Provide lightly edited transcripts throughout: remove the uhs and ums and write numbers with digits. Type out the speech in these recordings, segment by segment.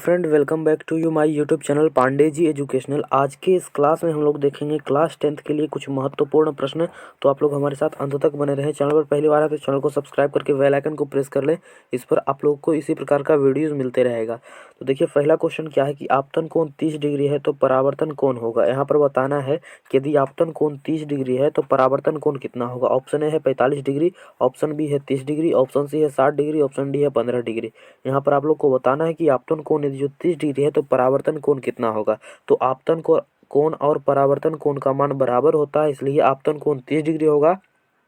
Friend, welcome back to you my YouTube channel Pandey ji educational. आज के इस क्लास में हम लोग देखेंगे क्लास 10th के लिए कुछ महत्वपूर्ण प्रश्न। तो आप लोग हमारे साथ अंत तक बने रहें। चैनल पर पहली बार है तो चैनल को सब्सक्राइब करके बेल आइकन को प्रेस कर लें। इस पर आप लोग को इसी प्रकार का वीडियोज़ मिलते रहेगा। तो देखिए, पहला क्वेश्चन क्या है कि आपतन कोण 30 डिग्री है तो परावर्तन कोण होगा। यहाँ पर बताना है कि यदि आपतन कोण 30 डिग्री है तो परावर्तन कोण कितना होगा। ऑप्शन ए है 45 डिग्री, ऑप्शन बी है 30 डिग्री, ऑप्शन सी है 60 डिग्री, ऑप्शन डी है 15 डिग्री। यहाँ पर आप लोग को बताना है कि आपतन कोण यदि जो 30 डिग्री है तो परावर्तन कोण कितना होगा। तो आपतन कोण और परावर्तन कोण का मान बराबर होता है, इसलिए आपतन कोण 30 डिग्री होगा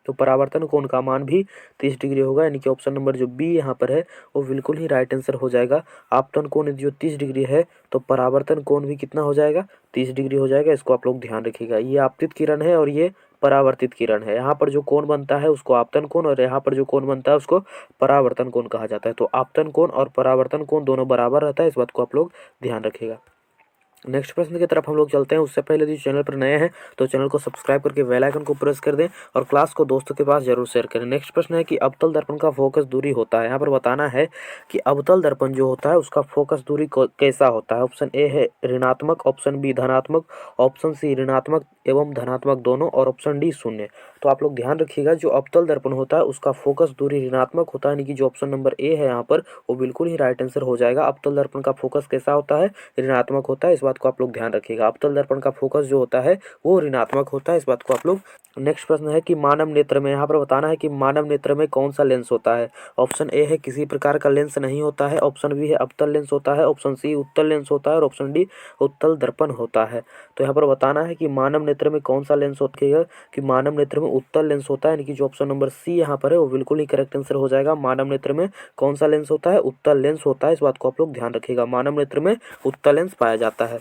तो परावर्तन कोण का मान भी 30 डिग्री होगा। यानी कि ऑप्शन नंबर जो बी यहाँ पर है वो बिल्कुल ही राइट आंसर हो जाएगा। आपतन कोण यदि जो 30 डिग्री है तो परावर्तन कोण भी कितना हो जाएगा, 30 डिग्री हो जाएगा। इसको आप लोग ध्यान रखिएगा। ये आपतित किरण है और ये परावर्तित किरण है। यहाँ पर जो कोण बनता है उसको आपतन कोण और यहाँ पर जो कोण बनता है उसको परावर्तन कोण कहा जाता है। तो आपतन कोण और परावर्तन कोण दोनों बराबर रहता है, इस बात को आप लोग ध्यान रखिएगा। नेक्स्ट प्रश्न की तरफ हम लोग चलते हैं। उससे पहले यदि चैनल पर नए हैं तो चैनल को सब्सक्राइब करके बेल आइकन को प्रेस कर दें और क्लास को दोस्तों के पास जरूर शेयर करें। नेक्स्ट प्रश्न है कि अवतल दर्पण का फोकस दूरी होता है। यहाँ पर बताना है कि अवतल दर्पण जो होता है उसका फोकस दूरी कैसा होता है। ऑप्शन ए है ऋणात्मक, ऑप्शन बी धनात्मक, ऑप्शन सी ऋणात्मक एवं धनात्मक दोनों और ऑप्शन डी शून्य। तो आप लोग ध्यान रखिएगा, जो अवतल दर्पण होता है उसका फोकस दूरी ऋणात्मक होता है, यानी कि जो ऑप्शन नंबर ए है यहाँ पर वो बिल्कुल ही राइट आंसर हो जाएगा। अवतल दर्पण का फोकस कैसा होता है, ऋणात्मक होता है। इस बात को आप लोग ध्यान रखिएगा। अवतल दर्पण का फोकस जो होता है वो ऋणात्मक होता है, इस बात को आप लोग। नेक्स्ट प्रश्न है कि मानव नेत्र में, यहाँ पर बताना है कि मानव नेत्र में कौन सा लेंस होता है। ऑप्शन ए है किसी प्रकार का लेंस नहीं होता है, ऑप्शन बी है अवतल लेंस होता है, ऑप्शन सी उत्तल लेंस होता है और ऑप्शन डी उत्तल दर्पण होता है। तो यहाँ पर बताना है कि मानव नेत्र में कौन सा लेंस होता है, कि मानव नेत्र में उत्तल लेंस होता है, यानी कि जो ऑप्शन नंबर सी यहाँ पर है वो बिल्कुल ही करेक्ट आंसर हो जाएगा। मानव नेत्र में कौन सा लेंस होता है, उत्तल लेंस होता है। इस बात को आप लोग ध्यान रखिएगा, मानव नेत्र में उत्तल लेंस पाया जाता है।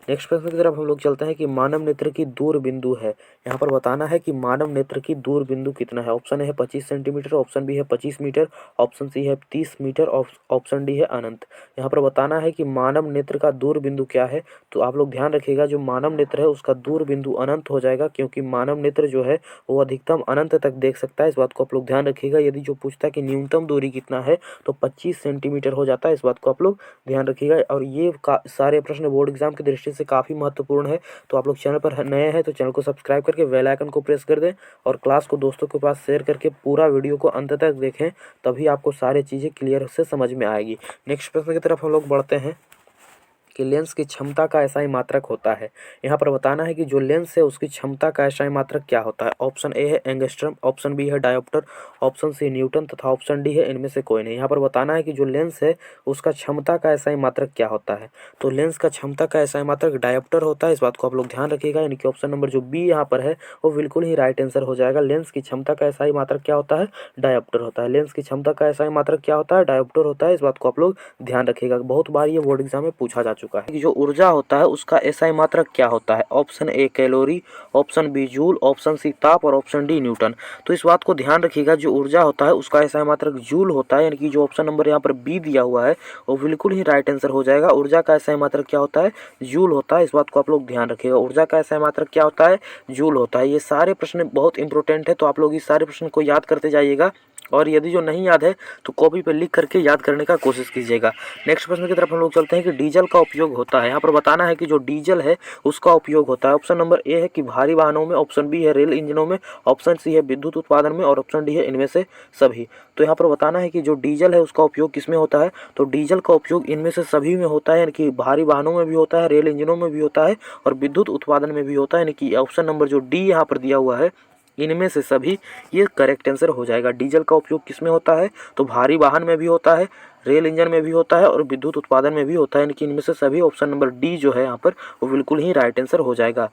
नेक्स्ट प्रश्न की तरफ हम लोग चलते हैं कि मानव नेत्र की दूर बिंदु है। यहाँ पर बताना है कि मानव नेत्र की दूर बिंदु कितना है। ऑप्शन ए है 25 सेंटीमीटर, ऑप्शन बी है 25 मीटर, ऑप्शन सी है 30 मीटर, ऑप्शन डी है अनंत। यहाँ पर बताना है कि मानव नेत्र का दूर बिंदु क्या है। तो आप लोग ध्यान रखिएगा, जो मानव नेत्र है उसका दूर बिंदु अनंत हो जाएगा, क्योंकि मानव नेत्र जो है वो अधिकतम अनंत तक देख सकता है। इस बात को आप लोग ध्यान रखिएगा। यदि जो पूछता है कि न्यूनतम दूरी कितना है तो 25 सेंटीमीटर हो जाता है। इस बात को आप लोग ध्यान रखिएगा। और ये सारे प्रश्न बोर्ड एग्जाम की दृष्टि से काफ़ी महत्वपूर्ण है। तो आप लोग चैनल पर नए हैं तो चैनल को सब्सक्राइब करके बेल आइकन को प्रेस कर दें और क्लास को दोस्तों के पास शेयर करके पूरा वीडियो को अंत तक देखें, तभी आपको सारी चीज़ें क्लियर से समझ में आएगी। नेक्स्ट प्रश्न की तरफ हम लोग बढ़ते हैं कि लेंस की क्षमता का एसआई मात्रक होता है। यहाँ पर बताना है कि जो लेंस है उसकी क्षमता का एसआई मात्रक क्या होता है। ऑप्शन ए है एंगस्ट्रम, ऑप्शन बी है डायोप्टर, ऑप्शन सी न्यूटन तथा ऑप्शन डी है इनमें से कोई नहीं। यहाँ पर बताना है कि जो लेंस है उसका क्षमता का एसआई मात्रक क्या होता है। तो लेंस का क्षमता का एसआई मात्रक डायोप्टर होता है। इस बात को आप लोग ध्यान रखिएगा, यानी कि ऑप्शन नंबर जो बी यहाँ पर है वो बिल्कुल ही राइट आंसर हो जाएगा। लेंस की क्षमता का एसआई मात्रक क्या होता है, डायोप्टर होता है। लेंस की क्षमता का एसआई मात्रक क्या होता है, डायोप्टर होता है। इस बात को आप लोग ध्यान रखिएगा, बहुत बार ये बोर्ड एग्जाम में पूछा जा चुका है। जो ऊर्जा होता है उसका एसआई मात्रक क्या होता है। Option A calorie, option B joule, option C ताप और ऑप्शन डी न्यूटन। तो इस बात को ध्यान रखिएगा, जो ऊर्जा होता है उसका एसआई मात्रक जूल होता है, यानी कि जो ऑप्शन नंबर यहाँ पर बी दिया हुआ है वो बिल्कुल ही राइट आंसर हो जाएगा। ऊर्जा का एसआई मात्रक क्या होता है, जूल होता है। इस बात को आप लोग ध्यान रखिएगा, ऊर्जा का एसआई मात्रक क्या होता है, जूल होता है। ये सारे प्रश्न बहुत इंपॉर्टेंट है, तो आप लोग इस सारे प्रश्न को याद करते जाइएगा और यदि जो नहीं याद है तो कॉपी पर लिख करके याद करने का कोशिश कीजिएगा। नेक्स्ट प्रश्न की तरफ हम लोग चलते हैं कि डीजल का उपयोग होता है। यहाँ पर बताना है कि जो डीजल है उसका उपयोग होता है। ऑप्शन नंबर ए है कि भारी वाहनों में, ऑप्शन बी है रेल इंजनों में, ऑप्शन सी है विद्युत उत्पादन में और ऑप्शन डी है इनमें से सभी। तो यहाँ पर बताना है कि जो डीजल है उसका उपयोग किसमें होता है। तो डीजल का उपयोग इनमें से सभी में होता है, यानी कि भारी वाहनों में भी होता है, रेल इंजनों में भी होता है और विद्युत उत्पादन में भी होता है, यानी कि ऑप्शन नंबर जो डी यहाँ पर दिया हुआ है इनमें से सभी, ये करेक्ट आंसर हो जाएगा। डीजल का उपयोग किसमें होता है, तो भारी वाहन में भी होता है, रेल इंजन में भी होता है और विद्युत उत्पादन में भी होता है, यानी कि इनमें से सभी। ऑप्शन नंबर डी जो है यहाँ पर वो बिल्कुल ही राइट आंसर हो जाएगा।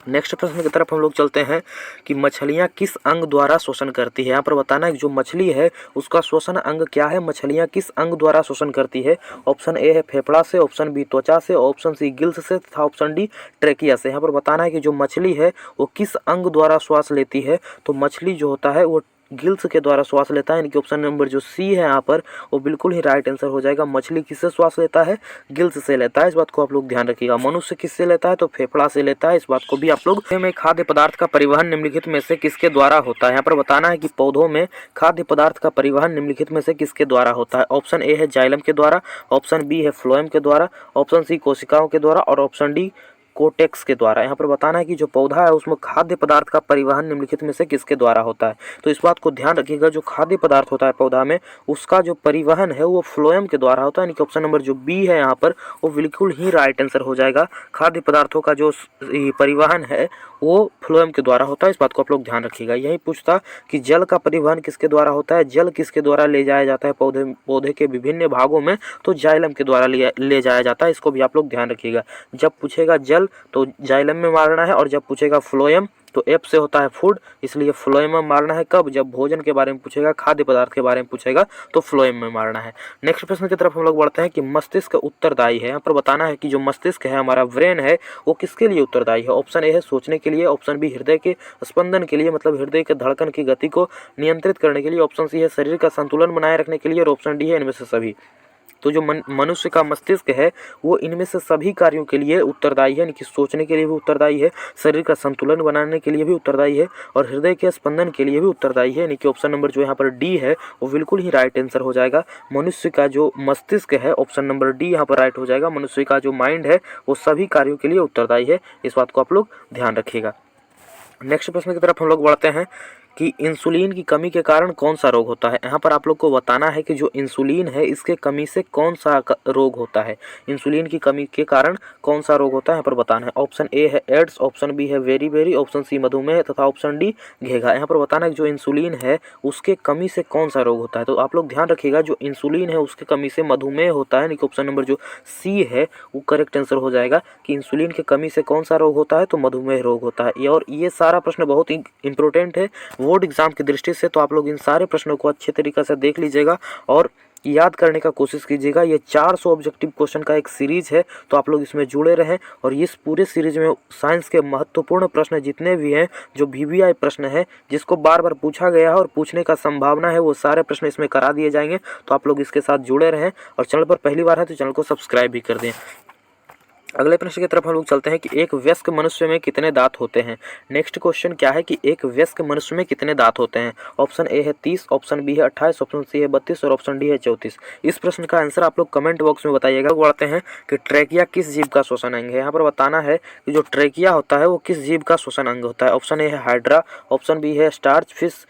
नेक्स्ट प्रश्न की तरफ हम लोग चलते हैं कि मछलियां किस अंग द्वारा शोषण करती है। यहाँ पर बताना है कि जो मछली है उसका श्वसन अंग क्या है, मछलियां किस अंग द्वारा शोषण करती है। ऑप्शन ए है फेफड़ा से, ऑप्शन बी त्वचा से, ऑप्शन सी गिल्स से तथा ऑप्शन डी ट्रेकिया से। यहाँ पर बताना है कि जो मछली है वो किस अंग द्वारा श्वास लेती है। तो मछली जो होता है वो गिल्स के द्वारा श्वास लेता है, यानी कि ऑप्शन नंबर जो सी है यहाँ पर वो बिल्कुल ही राइट आंसर हो जाएगा। मछली किससे श्वास लेता है? गिल्स से लेता है, इस बात को आप लोग ध्यान रखिएगा। मनुष्य किससे लेता है? तो फेफड़ा से लेता है, इस बात को भी आप लोग। में खाद्य पदार्थ का परिवहन निम्नलिखित में से किसके द्वारा होता है? यहाँ पर बताना है कि पौधों में खाद्य पदार्थ का परिवहन निम्नलिखित में से किसके द्वारा होता है? ऑप्शन ए है जाइलम के द्वारा, ऑप्शन बी है फ्लोएम के द्वारा, ऑप्शन सी कोशिकाओं के द्वारा और ऑप्शन डी कोटेक्स के द्वारा। यहाँ पर बताना है कि जो पौधा है उसमें खाद्य पदार्थ का परिवहन निम्नलिखित में से किसके द्वारा होता है? तो इस बात को ध्यान रखिएगा, जो खाद्य पदार्थ होता है पौधा में उसका जो परिवहन है वो फ्लोएम के द्वारा होता है, यानी कि ऑप्शन नंबर जो बी है यहाँ पर वो बिल्कुल ही राइट आंसर हो जाएगा। खाद्य पदार्थों का जो परिवहन है वो फ्लोएम के द्वारा होता है, इस बात को आप लोग ध्यान रखिएगा। यही पूछता कि जल का परिवहन किसके द्वारा होता है? जल किसके द्वारा ले जाया जाता है पौधे के विभिन्न भागों में? तो जाइलम के द्वारा ले जाया जाता है, इसको भी आप लोग ध्यान रखिएगा। जब पूछेगा जल तो जाइलम में मारना है, और जब पूछेगा फ्लोएम तो एफ से होता है फूड, इसलिए फ्लोएम में मारना है। कब? जब भोजन के बारे में पूछेगा, खाद्य पदार्थ के बारे में पूछेगा तो फ्लोएम में मारना है। नेक्स्ट प्रश्न की तरफ हम लोग बढ़ते हैं कि मस्तिष्क उत्तरदायी है। यहाँ पर बताना है कि जो मस्तिष्क है, हमारा ब्रेन है, वो किसके लिए उत्तरदायी है? ऑप्शन ए है सोचने के लिए, ऑप्शन बी हृदय के स्पंदन के लिए, मतलब हृदय के धड़कन की गति को नियंत्रित करने के लिए, ऑप्शन सी है शरीर का संतुलन बनाए रखने के लिए, और ऑप्शन डी है इनमें से सभी। तो जो मनुष्य का मस्तिष्क है वो इनमें से सभी कार्यों के लिए उत्तरदायी है, यानी कि सोचने के लिए भी उत्तरदायी है, शरीर का संतुलन बनाने के लिए भी उत्तरदायी है, और हृदय के स्पंदन के लिए भी उत्तरदायी है, यानी कि ऑप्शन नंबर जो यहाँ पर डी है वो बिल्कुल ही राइट आंसर हो जाएगा। मनुष्य का जो मस्तिष्क है, ऑप्शन नंबर डी यहाँ पर राइट हो जाएगा। मनुष्य का जो माइंड है वो सभी कार्यों के लिए उत्तरदायी है, इस बात को आप लोग ध्यान रखिएगा। नेक्स्ट प्रश्न की तरफ हम लोग बढ़ते हैं कि इंसुलिन की कमी के कारण कौन सा रोग होता है? यहाँ पर आप लोग को बताना है कि जो इंसुलिन है इसके कमी से कौन सा रोग होता है? इंसुलिन की कमी के कारण कौन सा रोग होता है यहाँ पर बताना है। ऑप्शन ए है एड्स, ऑप्शन बी है वेरी वेरी, ऑप्शन सी मधुमेह तथा ऑप्शन डी घेघा। यहाँ पर बताना है कि जो इंसुलिन है उसके कमी से कौन सा रोग होता है? तो आप लोग ध्यान रखिएगा, जो इंसुलिन है उसके कमी से मधुमेह होता है, यानी कि ऑप्शन नंबर जो सी है वो करेक्ट आंसर हो जाएगा कि इंसुलिन की कमी से कौन सा रोग होता है? तो मधुमेह रोग होता है। और ये सारा प्रश्न बहुत ही इंपॉर्टेंट है बोर्ड एग्जाम की दृष्टि से, तो आप लोग इन सारे प्रश्नों को अच्छे तरीके से देख लीजिएगा और याद करने का कोशिश कीजिएगा। ये 400 ऑब्जेक्टिव क्वेश्चन का एक सीरीज है, तो आप लोग इसमें जुड़े रहें। और इस पूरे सीरीज में साइंस के महत्वपूर्ण प्रश्न जितने भी हैं, जो VVI प्रश्न है जिसको बार बार पूछा गया है और पूछने का संभावना है, वो सारे प्रश्न इसमें करा दिए जाएंगे। तो आप लोग इसके साथ जुड़े रहें, और चैनल पर पहली बार है तो चैनल को सब्सक्राइब भी कर दें। अगले प्रश्न की तरफ हम लोग चलते हैं कि एक वयस्क मनुष्य में कितने दांत होते हैं? नेक्स्ट क्वेश्चन क्या है कि एक वयस्क मनुष्य में कितने दांत होते हैं? ऑप्शन ए है 30, ऑप्शन बी है 28, ऑप्शन सी है 32 और ऑप्शन डी है 34। इस प्रश्न का आंसर आप लोग कमेंट बॉक्स में बताइएगा। बढ़ते हैं कि ट्रेकिया किस जीव का श्वसन अंग है? यहाँ पर बताना है कि जो ट्रेकिया होता है वो किस जीव का श्वसन अंग होता है। ऑप्शन ए है हाइड्रा, ऑप्शन बी है स्टार्च फिश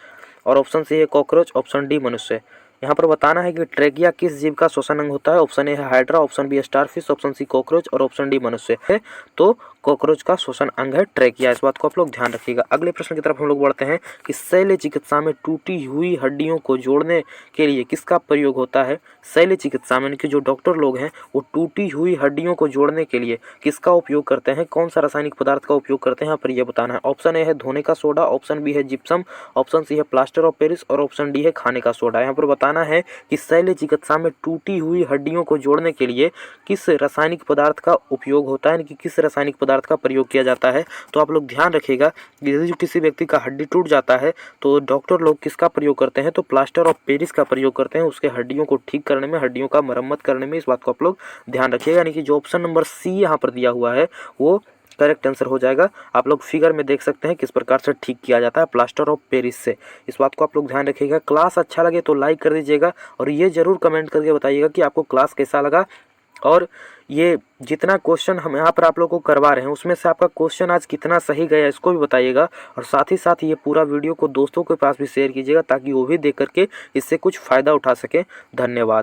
और ऑप्शन सी है कॉकरोच, ऑप्शन डी मनुष्य। यहाँ पर बताना है कि ट्रेकिया किस जीव का श्वसन अंग होता है। ऑप्शन ए है हाइड्रा, ऑप्शन बी है स्टारफिश, ऑप्शन सी कॉकरोच और ऑप्शन डी मनुष्य है। तो कॉकरोच का श्वसन अंग है ट्रेकिया, इस बात को आप लोग ध्यान रखिएगा। अगले प्रश्न की तरफ हम लोग बढ़ते हैं कि शल्य चिकित्सा में टूटी हुई हड्डियों को जोड़ने के लिए किसका प्रयोग होता है? शल्य चिकित्सा में कि जो डॉक्टर लोग हैं वो टूटी हुई हड्डियों को जोड़ने के लिए किसका उपयोग करते हैं? कौन सा रासायनिक पदार्थ का उपयोग करते हैं यहाँ पर यह बताना है। ऑप्शन ए है धोने का सोडा, ऑप्शन बी है जिप्सम, ऑप्शन सी है प्लास्टर ऑफ पेरिस और ऑप्शन डी है खाने का सोडा। यहाँ पर बताना है कि शल्य चिकित्सा में टूटी हुई हड्डियों को जोड़ने के लिए किस रासायनिक पदार्थ का उपयोग होता है, कि किस रासायनिक पदार्थ का प्रयोग किया जाता है। तो आप लोग ध्यान रखिएगा, यदि किसी व्यक्ति का हड्डी टूट जाता है तो डॉक्टर लोग किसका प्रयोग करते हैं? तो प्लास्टर ऑफ पेरिस का प्रयोग करते हैं, उसके हड्डियों को ठीक करने में, हड्डियों का मरम्मत करने में। इस बात को आप लोग ध्यान रखिएगा, यानी कि जो ऑप्शन नंबर सी यहाँ पर दिया हुआ है वो करेक्ट आंसर हो जाएगा। आप लोग फिगर में देख सकते हैं किस प्रकार से ठीक किया जाता है प्लास्टर ऑफ पेरिस से। इस बात को आप लोग ध्यान रखिएगा। क्लास अच्छा लगे तो लाइक कर दीजिएगा और ये जरूर कमेंट करके बताइएगा कि आपको क्लास कैसा लगा। और ये जितना क्वेश्चन हम यहाँ पर आप लोगों को करवा रहे हैं उसमें से आपका क्वेश्चन आज कितना सही गया इसको भी बताइएगा। और साथ ही साथ ये पूरा वीडियो को दोस्तों के पास भी शेयर कीजिएगा ताकि वो भी देख करके इससे कुछ फ़ायदा उठा सकें। धन्यवाद।